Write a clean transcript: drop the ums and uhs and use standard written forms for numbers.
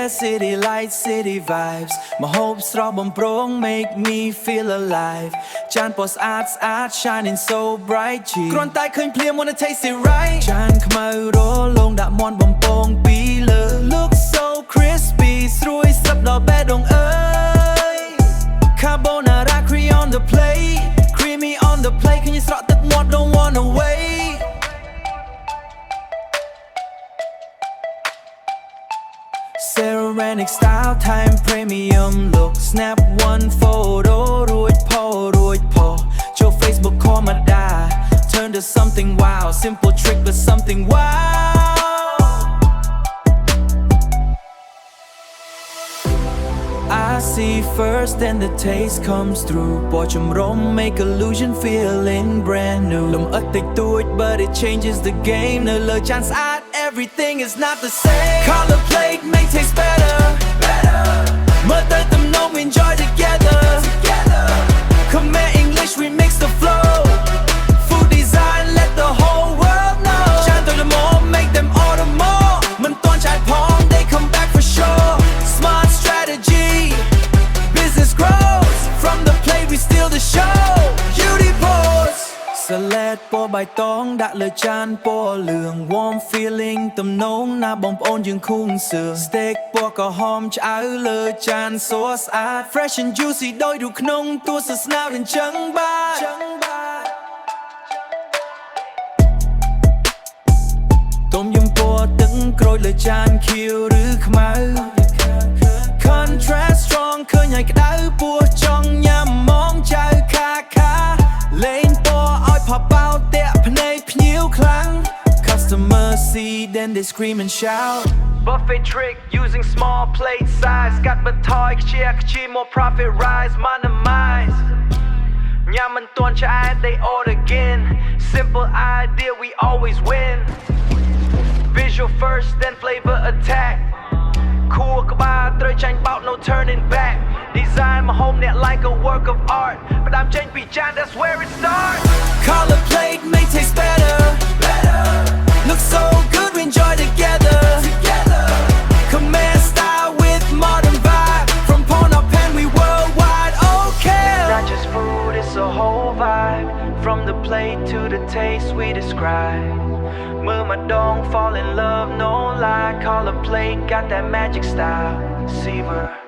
city lights, city vibes. My hopes ស្រស់បំព្រង make me feel alive ចានពណ៌ស្អាត shining so bright គ្រាន់តែឃើញភ្លាម wanna taste it right ចានខ្មៅរលោងដាក់មាន់បំពងពីលើ look so crispy ស្រួយស្រាប់ដល់បេះដូងអើយ Carbonara cream on the plate creamy on the plate ឃើញស្រក់ទឹកមាត់ don't wanna wait Ceramic style time premium look snap one photo រួចផចូល Facebook ខមតា turn to something wow simple trick but something wow I see first then the taste comes through ពណ៌ចម្រុំ make illusion feeling brand new លំអិតតិចតួច but it changes the game នៅលើចានស្អាត everything is not the same color plate may taste better មើលទៅទំនង enjoy together Khmer English we mix the flow food design let the whole world know ចានទៅល្មម make them order more មិនទាន់ឆាយផង they come back for sure smart strategy business grows from the plate we steal the show beauty pose សាឡេតពណ៌បៃតងដាក់លើចានពណ៌លឿង warm feeling ទំនងណាបងប្អូនយើងខូងសឿ steak ពណ៌ក្រហមឆ្អៅលើចានសួរស្អាត fresh and juicy ដូចរូបក្នុងទស្សនាស្នាអញ្ចឹងបាទទុំយំពណ៌ទឹកក្រូចលើចានខៀវឬខ្មៅ contrast strong ឃើញឲ្យក្តៅពោះចង់ញ៉ាំហ្មងចៅខាលេងពណ៌ឲ្យផបោតាក់ភ្នែកភ្ញៀវខ្លាំង customer see then they scream and shout buffet trick using small plate size កាត់បន្ថយខ្ជិះ more profit rise minimize ញ៉ាំមិនទាន់ឆ្អែត they order again simple idea we always win visual first then flavor attack ខួរក្បាលត្រូវចាញ់បោក no turning back design my home net like a work of art ផ្ដើមចេញពីចាន that's where it starts color plate may taste better look so good we enjoy together Khmer style with modern vibe from Phnom Penh we worldwide okay it's not just food it's a whole vibe from the plate to the taste we describe មើលម្ដង fall in love no lie color plate got that magic style savor